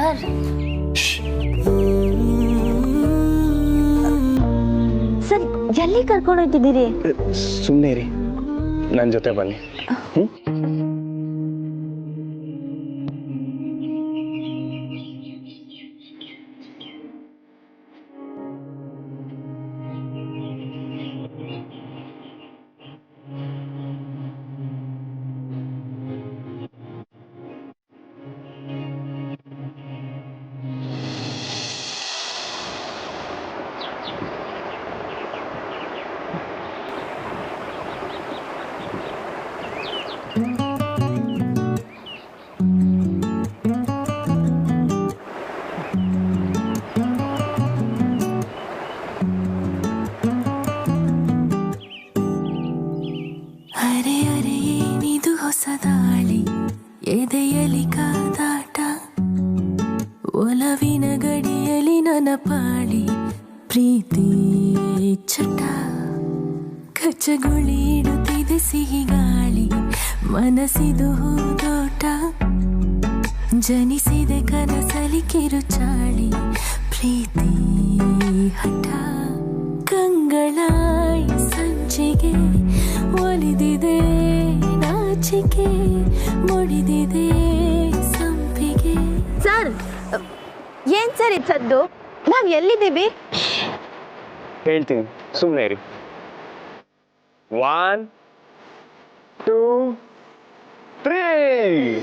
Sir sir ಎಲ್ಲಿ ಕರ್ಕೊಂಡು ಹೋಗ್ತಿದ್ದೀರಿ? ಸುಮ್ಮನೆ ರೀ, ನನ್ನ ಜೊತೆ ಬನ್ನಿ. ಹೊಸದಾಳಿ ಎದೆಯಲಿ ಕಾದಾಟ ಒಲವಿನ ಗಡಿಯಲಿ ನನ್ನ ಪಾಡಿ ಪ್ರೀತಿ ಚಟ ಕಚ್ಚಗುಳಿ ಇಡುತ್ತಿದೆ ಸಿಹಿ ಗಾಳಿ ಮನಸ್ಸಿದು ಹೂದೋಟ ಜನಿಸಿದೆ ಕನಸಲಿ ಕಿರುಚಾಳಿ ಪ್ರೀತಿ ಹಠ ಕಂಗಳಾಯಿ ಸಂಚಿಗೆ ಒಲಿದಿದೆ ನಾಚಿಕೆ ಮುಡಿದಿದೆ ಸಂಪಿಗೆ. ಸರ್ ಏನ್ ಸರ್ ಇತ್ತದ್ದು? ನಾವ್ ಎಲ್ಲಿದ್ದೀವಿ? ಹೇಳ್ತೀನಿ, ಸುಮ್ಮನೆ ಇರಿ. 1 2 3.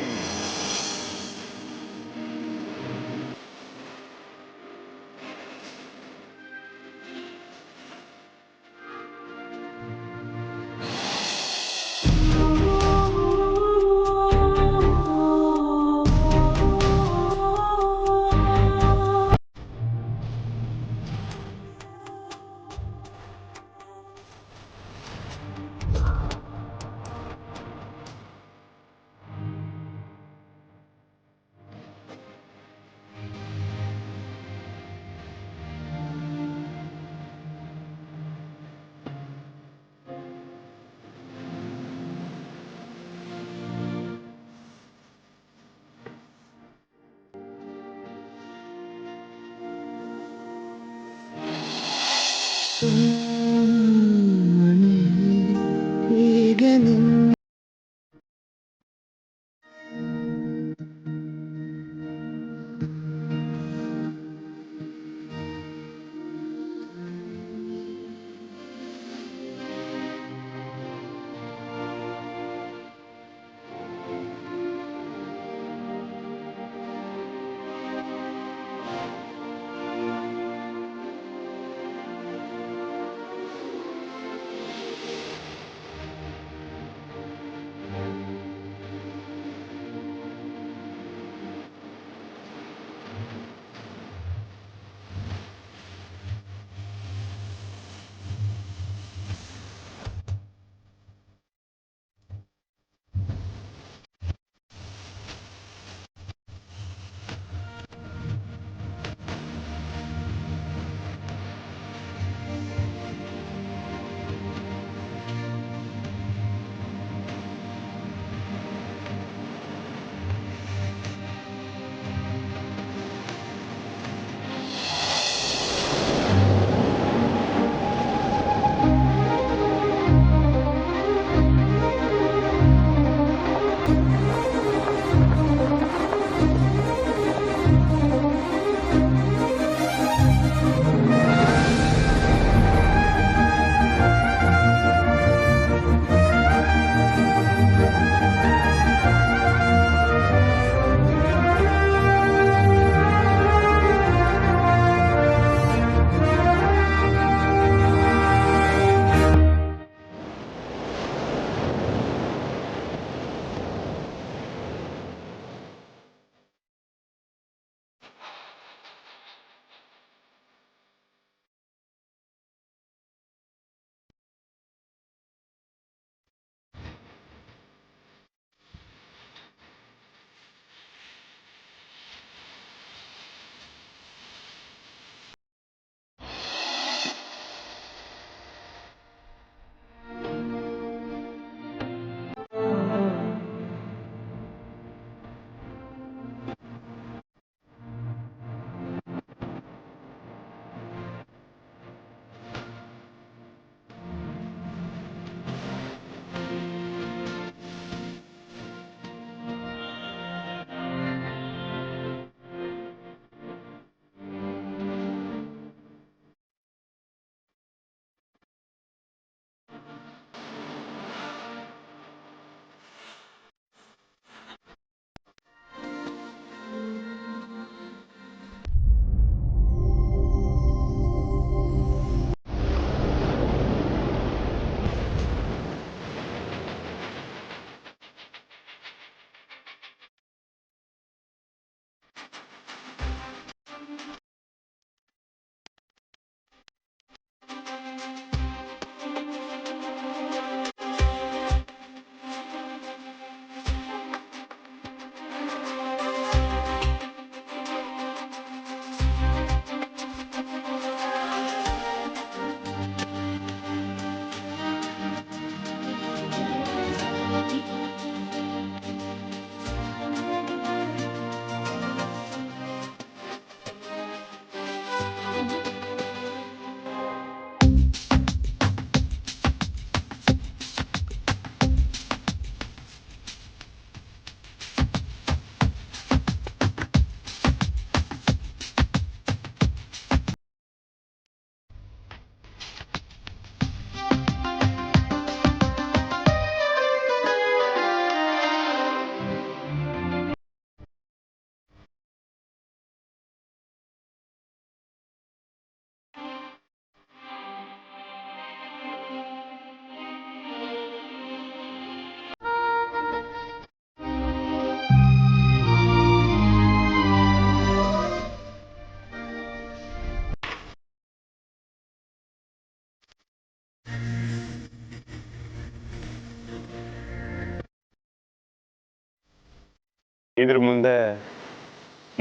ಇದ್ರ ಮುಂದೆ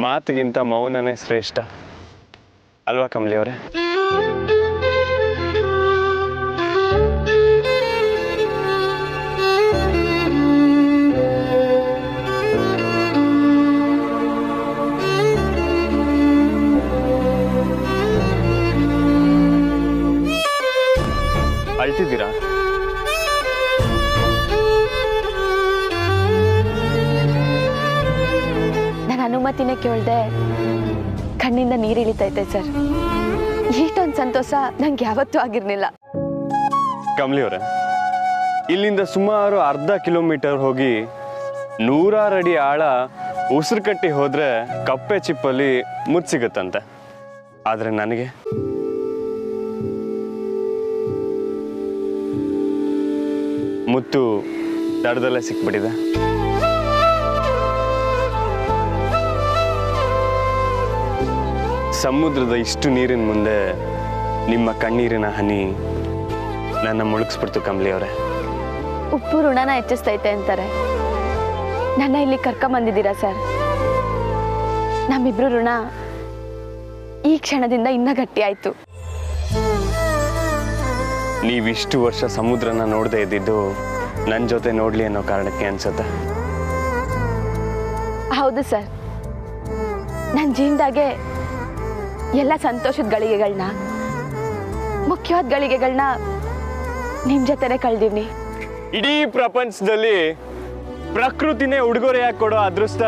ಮಾತಿಗಿಂತ ಮೌನನೇ ಶ್ರೇಷ್ಠ ಅಲ್ವಾ ಕಮಲಿ ಅವರೇ? ಅಳ್ತಿದ್ದೀರಾ? ನನ್ನ ಅನುಮತಿನೇ ಕೇಳ್ದೆ ಕಣ್ಣಿಂದ ನೀರು ಇಳಿತೈತೆ ಸರ್. ಈಟೊಂದು ಸಂತೋಷ ನಂಗೆ ಯಾವತ್ತೂ ಆಗಿರ್ಲಿಲ್ಲ. ಕಮಲಿ ಅವರೇ, ಇಲ್ಲಿಂದ ಸುಮಾರು ಅರ್ಧ ಕಿಲೋಮೀಟರ್ ಹೋಗಿ 100 ಅಡಿ ಆಳ ಉಸಿರು ಕಟ್ಟಿ ಹೋದ್ರೆ ಕಪ್ಪೆ ಚಿಪ್ಪಲ್ಲಿ ಮುತ್ತು ಸಿಗುತ್ತಂತೆ. ಆದ್ರೆ ನನಗೆ ಮುತ್ತು ದಡದಲ್ಲೇ ಸಿಕ್ಬಿಟ್ಟಿದೆ. ಸಮುದ್ರದ ಇಷ್ಟು ನೀರಿನ ಮುಂದೆ ನಿಮ್ಮ ಕಣ್ಣೀರಿನ ಹನಿ ನನ್ನ ಮುಳುಗಿಸ್ಬಿಡ್ತು ಕಮಲಿ ಅವರೇ. ಉಪ್ಪು ಋಣನ ಹೆಚ್ಚಿಸ್ತೈತೆ ಅಂತಾರೆ. ನನ್ನ ಇಲ್ಲಿ ಕರ್ಕೊಂಬಂದಿದ್ದೀರಾ ಸರ್. ನಮ್ಮಿಬ್ರು ಋಣ ಈ ಕ್ಷಣದಿಂದ ಇನ್ನ ಗಟ್ಟಿ ಆಯ್ತು. ನೀವಿಷ್ಟು ವರ್ಷ ಸಮುದ್ರನ ನೋಡದೆ ಇದ್ದಿದ್ದು ನನ್ನ ಜೊತೆ ನೋಡ್ಲಿ ಅನ್ನೋ ಕಾರಣಕ್ಕೆ ಅನ್ಸುತ್ತೆ. ಹೌದು ಸರ್, ನನ್ನ ಜೀವನದಾಗೆ ಎಲ್ಲ ಸಂತೋಷದ ಗಳಿಗೆಗಳನ್ನ, ಮುಖ್ಯವಾದ ಗಳಿಗೆಗಳನ್ನ ನಿಮ್ ಜೊತೆನೆ ಕಳ್ದೀವ್ನಿ. ಇಡೀ ಪ್ರಪಂಚದಲ್ಲಿ ಪ್ರಕೃತಿನೇ ಉಡುಗೊರೆಯಾಗಿ ಕೊಡೋ ಅದೃಷ್ಟ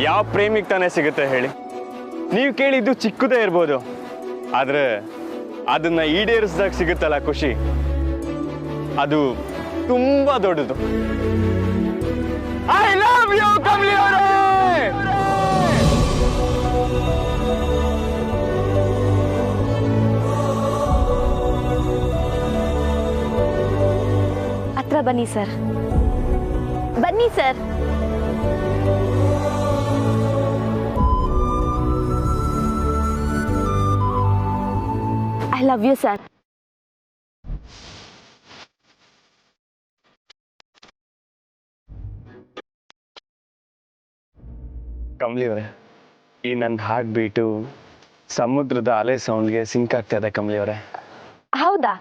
ಯಾವ ಪ್ರೇಮಿಗೆ ತಾನೇ ಸಿಗುತ್ತೆ ಹೇಳಿ? ನೀವು ಕೇಳಿದ್ದು ಚಿಕ್ಕದೇ ಇರ್ಬೋದು, ಆದ್ರೆ ಅದನ್ನ ಈಡೇರಿಸಿದಾಗ ಸಿಗುತ್ತಲ್ಲ ಖುಷಿ, ಅದು ತುಂಬಾ ದೊಡ್ಡದು. ಐ ಲವ್ ಯು ಕಮಲಿ ಅವರೇ. ಹತ್ರ ಬನ್ನಿ ಸರ್, ಬನ್ನಿ sir. I love you sir. Kamali ಅವರೇ, ಈ ನನ್ನ ಹಾರ್ಟ್ ಬೀಟು ಸಮುದ್ರದ ಅಲೆ ಸೌಂಡ್ಗೆ ಸಿಂಕ್ ಆಗ್ತಾ ಇದೆ ಕಮಲಿ ಅವರೇ. ಹೌದಾ?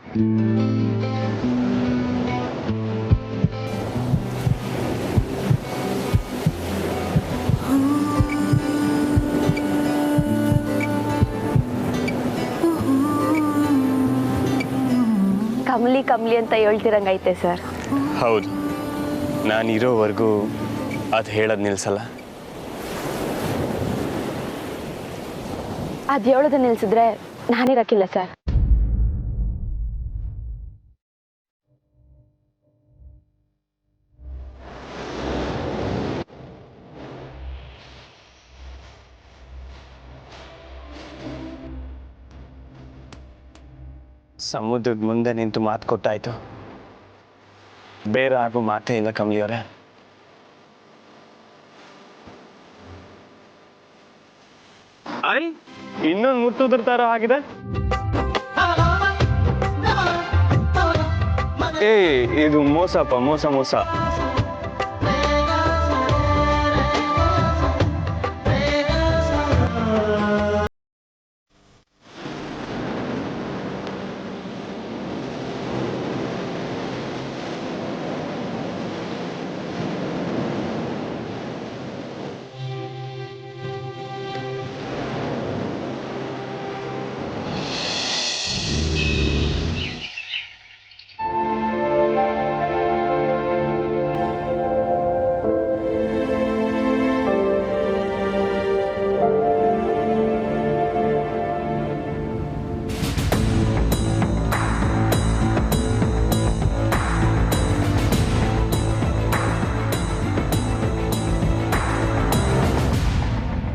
ಕಮಲಿ ಕಮಲಿ ಅಂತ ಹೇಳ್ತಿರಂಗೈತೆ ಸರ್. ಹೌದು, ನಾನಿರೋವರೆಗೂ ಅದು ಹೇಳೋದು ನಿಲ್ಸಲ್ಲ. ಅದು ಹೇಳೋದು ನಿಲ್ಸಿದ್ರೆ ನಾನಿರಕ್ಕಿಲ್ಲ ಸರ್. ಸಮುದ್ರದ ಮುಂದೆ ನಿಂತು ಮಾತು ಕೊಟ್ಟಾಯ್ತು, ಬೇರೆ ಆಗೋ ಮಾತೇ ಇಲ್ಲ ಕಮಲಿ ಅವರೇ. ಇನ್ನೊಂದು ಮುತ್ತುದ್ರ ತರ ಆಗಿದೆ. ಇದು ಮೋಸಪ್ಪ, ಮೋಸ ಮೋಸ.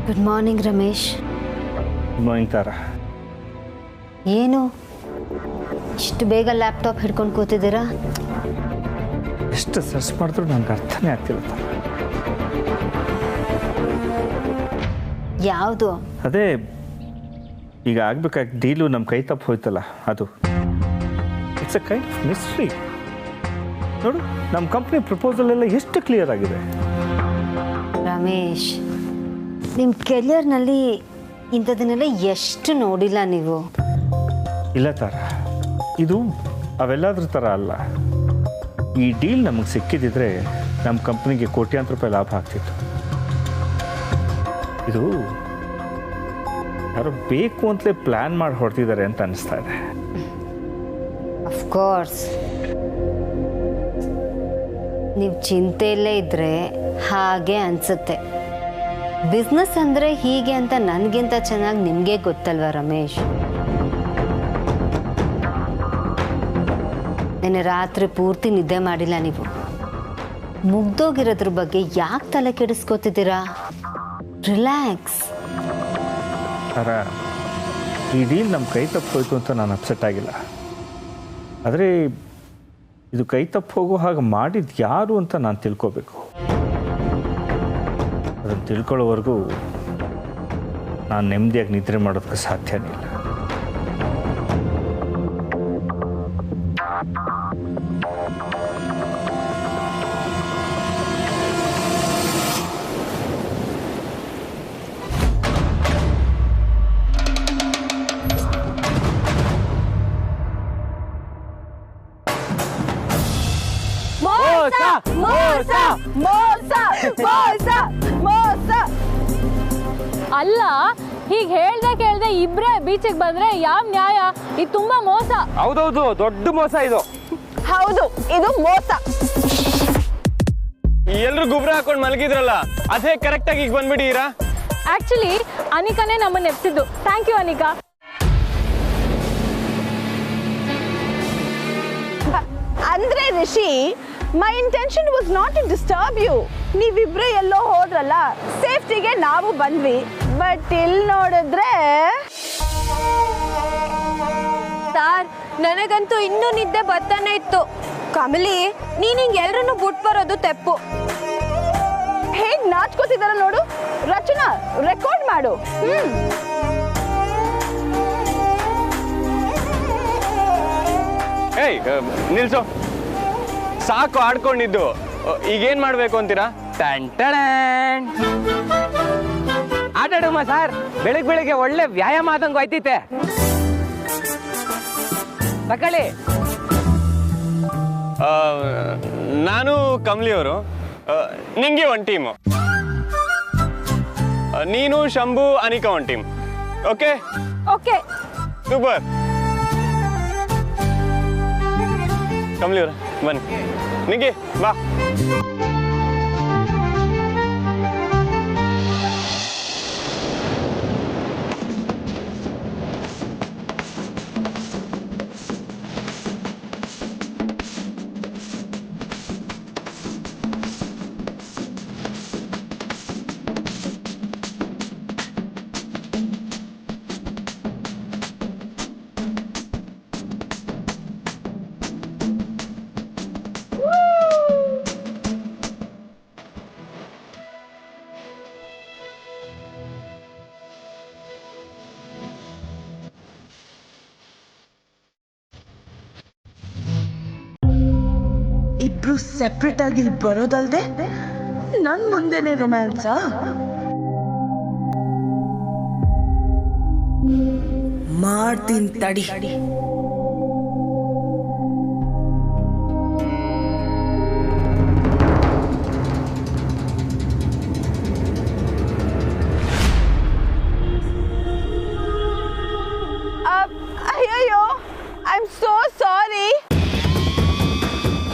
Good morning Ramesh. ಮಾರ್ನಿಂಗ್ ತಾರಾ. ಏನು ಇಷ್ಟು ಬೇಗ ಲ್ಯಾಪ್ಟಾಪ್ ಹಿಡ್ಕೊಂಡು ಕೂತಿದ್ದೀರಾ? ಎಷ್ಟು ಸರ್ಚ್ ಮಾಡಿದ್ರು ನನಗೆ ಅರ್ಥನೇ ಆಗ್ತಿಲ್ಲ ತಾರಾ. ಯಾವುದು? ಅದೇ ಈಗ ಆಗ್ಬೇಕಾಗಿ ಡೀಲು ನಮ್ಮ ಕೈ ತಪ್ಪು ಹೋಯ್ತಲ್ಲ, ಅದು it's a kind of mystery. ನೋಡು, ನಮ್ಮ ಕಂಪ್ನಿ ಪ್ರಪೋಸಲ್ ಎಲ್ಲ ಎಷ್ಟು ಕ್ಲಿಯರ್ ಆಗಿದೆ. ರಮೇಶ್, ನಿಮ್ಮ ಕೆರಿಯರ್ನಲ್ಲಿ ಇಂಥದನ್ನೆಲ್ಲ ಎಷ್ಟು ನೋಡಿಲ್ಲ ನೀವು. ಇಲ್ಲ ತಾರ, ಇದು ಅವೆಲ್ಲದ್ರ ಥರ ಅಲ್ಲ. ಈ ಡೀಲ್ ನಮಗೆ ಸಿಕ್ಕಿದ್ದಿದ್ರೆ ನಮ್ಮ ಕಂಪ್ನಿಗೆ ಕೋಟ್ಯಾಂತರ ರೂಪಾಯಿ ಲಾಭ ಆಗ್ತಿತ್ತು. ಇದು ಯಾರೋ ಬೇಕು ಅಂತಲೇ ಪ್ಲ್ಯಾನ್ ಮಾಡಿ ಹೊಡ್ತಿದ್ದಾರೆ ಅಂತ ಅನಿಸ್ತಾ ಇದೆ. ಅಫ್ಕೋರ್ಸ್, ನೀವು ಚಿಂತೆಯಲ್ಲೇ ಇದ್ದರೆ ಹಾಗೆ ಅನಿಸುತ್ತೆ. ಬಿಸ್ನೆಸ್ ಅಂದರೆ ಹೀಗೆ ಅಂತ ನನಗಿಂತ ಚೆನ್ನಾಗಿ ನಿಮಗೆ ಗೊತ್ತಲ್ವ ರಮೇಶ್. ನೆನ್ನೆ ರಾತ್ರಿ ಪೂರ್ತಿ ನಿದ್ದೆ ಮಾಡಿಲ್ಲ ನೀವು. ಮುಗ್ದೋಗಿರೋದ್ರ ಬಗ್ಗೆ ಯಾಕೆ ತಲೆ ಕೆಡಿಸ್ಕೋತಿದ್ದೀರಾ? ರಿಲ್ಯಾಕ್ಸ್. ಅರ, ಈ ಡೀಲ್ ನಮ್ಮ ಕೈ ತಪ್ಪೋಯ್ತು ಅಂತ ನಾನು ಅಪ್ಸೆಟ್ ಆಗಿಲ್ಲ. ಆದರೆ ಇದು ಕೈ ತಪ್ಪು ಹೋಗೋ ಹಾಗೆ ಮಾಡಿದ್ದು ಯಾರು ಅಂತ ನಾನು ತಿಳ್ಕೋಬೇಕು. ಅದನ್ನು ತಿಳ್ಕೊಳ್ಳೋವರೆಗೂ ನಾನು ನೆಮ್ಮದಿಯಾಗಿ ನಿದ್ರೆ ಮಾಡೋದಕ್ಕೆ ಸಾಧ್ಯನೇ ಇಲ್ಲ. ಅಲ್ಲ, ಹೀಗೆ ಹೇಳ್ದೆ ಕೇಳ್ದೆ ಇಬ್ರೇ ಬೀಚಿಗೆ ಬಂದ್ರೆ ಯಾವ ನ್ಯಾಯ? ಇದು ತುಂಬಾ ಮೋಸ. ಹೌದೌದು, ದೊಡ್ಡ ಮೋಸ ಇದು. ಹೌದು, ಇದು ಮೋಸ. ಎಲ್ರು ಗುಬ್ರ ಹಾಕೊಂಡು ಮಲಗಿದ್ರಲ್ಲ, ಅದೇ ಕರೆಕ್ಟ್ ಆಗಿ ಈಗ ಬಂದ್ಬಿಡೀರಾ? ಆಕ್ಚುಲಿ ಅನಿಕಾನೇ ನಮ್ಮನ್ನ ಎಪ್ಸಿದ್ದು. Thank you Anika. ಅಂದ್ರೆ Rishi, my intention was not to disturb you. ನೀವಿಬ್ರು ಎಲ್ಲೋ ಹೋದ್ರಲ್ಲ, ಸೇಫ್ಟಿಗೆ ನಾವು ಬಂದ್ವಿ. ಬಟ್ ಇಲ್ಲಿ ನೋಡಿದ್ರೆ ಸಾರ್, ನನಗಂತೂ ಇನ್ನೂ ನಿದ್ದೆ ಬರ್ತಾನೆ ಇತ್ತು. ಕಮಲಿ, ನೀನ್ ಹಿಂಗೆ ಎಲ್ರನ್ನೂ ಬಿಟ್ಟು ಬರೋದು ತೆಪ್ಪು. ಹೇಗ್ ನಾಚ್ಕೋತಿದಾರ ನೋಡು. ರಚನಾ, ರೆಕಾರ್ಡ್ ಮಾಡು. ಏಯ್, ನಿಲ್ಸು. ಸಾಕು ಆಡ್ಕೊಂಡಿದ್ದು. ಈಗೇನ್ ಮಾಡ್ಬೇಕು ಅಂತೀರಾ? ಆಟಾಡುಮ ಸರ್, ಬೆಳಿಗ್ಗೆ ಒಳ್ಳೆ ವ್ಯಾಯಾಮ ಆದಂಗೆ ಹೋಯ್ತೈತೆ. ತಕೊಳ್ಳಿ. ನಾನು ಕಮಲಿಯವರು, ನಿಂಗೆ ಒಂದು ಟೀಮು. ನೀನು ಶಂಭು, ಅನಿಕಾ ಒಂದು ಟೀಮ್. Okay okay, super. ಕಮಲಿಯವ್ರ ಬನ್ನಿ. ನಿಂಗೆ ಬಾ. ಇಬ್ರು ಸೆಪ್ರೇಟ್ ಆಗಿ ಬರೋದಲ್ದೆ ನನ್ ಮುಂದೆನೆ ರೊಮ್ಯಾನ್ಸಾ? ಮಾಡ್ತೀನಿ ತಡಿ. ಅಯ್ಯಯ್ಯೋ, ಐ ಆಮ್ ಸೋ ಸಾರಿ.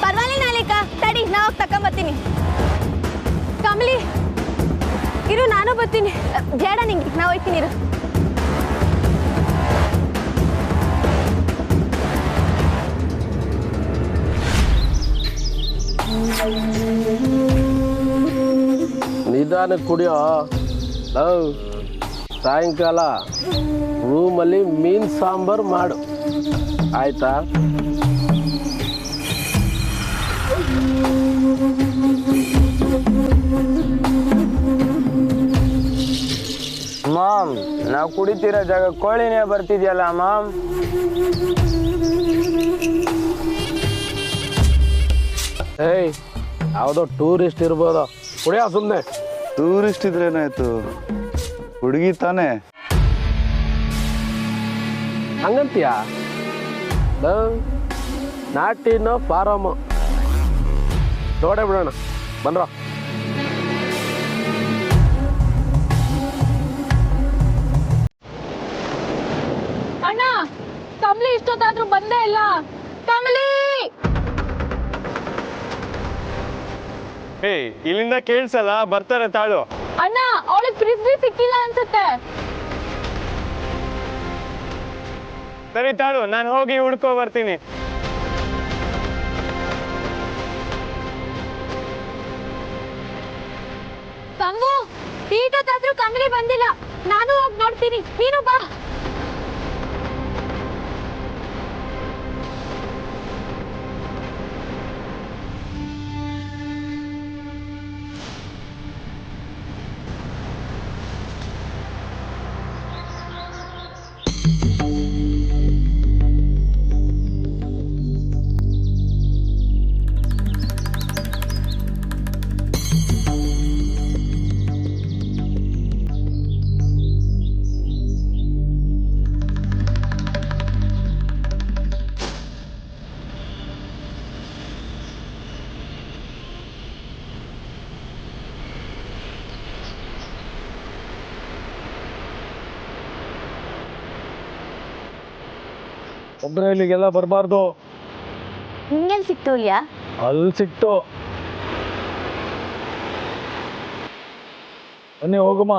ಪರವಾಗಿಲ್ಲ ನಾಲಿಕಾ, ತಡಿ, ನಾವು ತಕೊಂಬತ್ತೀನಿ. ಕಮಲಿ ಇರು, ನಾನು ಬರ್ತೀನಿ. ಬೇಡ ನಿಂಗೆ, ನಾವು ಹೋಯ್ತೀನಿ ಇರು. ನಿಧಾನಕ್ಕೆ ಕುಡಿಯೋ. ಸಾಯಂಕಾಲ ರೂಮಲ್ಲಿ ಮೀನು ಸಾಂಬಾರು ಮಾಡು, ಆಯ್ತಾ? ಮಾಮ್, ನಾವು ಕುಡಿತಿರೋ ಜಾಗ ಕೋಳಿನೇ ಬರ್ತಿದ್ಯಲ್ಲ ಮಾಮ್. ಏಯ್, ಯಾವುದೋ ಟೂರಿಸ್ಟ್ ಇರ್ಬೋದು, ಕುಡಿಯೋ ಸುಮ್ಮನೆ. ಟೂರಿಸ್ಟ್ ಇದ್ರೇನಾಯ್ತು, ಹುಡುಗಿ ತಾನೇ. ಹಂಗಂತೀಯ? ನಾಟಿನ ಫಾರಮ್ ನೋಡೇ ಬಿಡೋಣ, ಬನ್ರ. ಅಣ್ಣ, ಕಮಲಿ ಇಷ್ಟೊತ್ತಾದ್ರೂ ಬಂದೇ ಇಲ್ಲ. ಕಮಲಿ! ಏಯ್, ಇಲ್ಲಿಂದ ಕೇಳ್ಸಲ್ಲ, ಬರ್ತಾರೆ ತಾಳು. ಅಣ್ಣ, ಅವಳಿಗೆ ಫ್ರಿಜ್ ಸಿಕ್ಕಿಲ್ಲ ಅನ್ಸುತ್ತೆ. ಸರಿ ತಾಳು, ನಾನು ಹೋಗಿ ಹುಡ್ಕೋ ಬರ್ತೀನಿ. ಕಂಗು, ಈಟೊತ್ತಾದ್ರೂ ಕಮಲಿ ಬಂದಿಲ್ಲ. ನಾನು ಹೋಗಿ ನೋಡ್ತೀನಿ, ನೀನು ಬಾ. ಒಬ್ಬರೇ ಇಲ್ಲಿಗೆಲ್ಲ ಬರಬಾರ್ದು. ನಿಂಗೇನ್ ಸಿಕ್ತು ಇಲ್ಯಾ? ಅಲ್ಲಿ ಸಿಕ್ತು. ಬನ್ನಿ ಹೋಗುಮ್ಮ.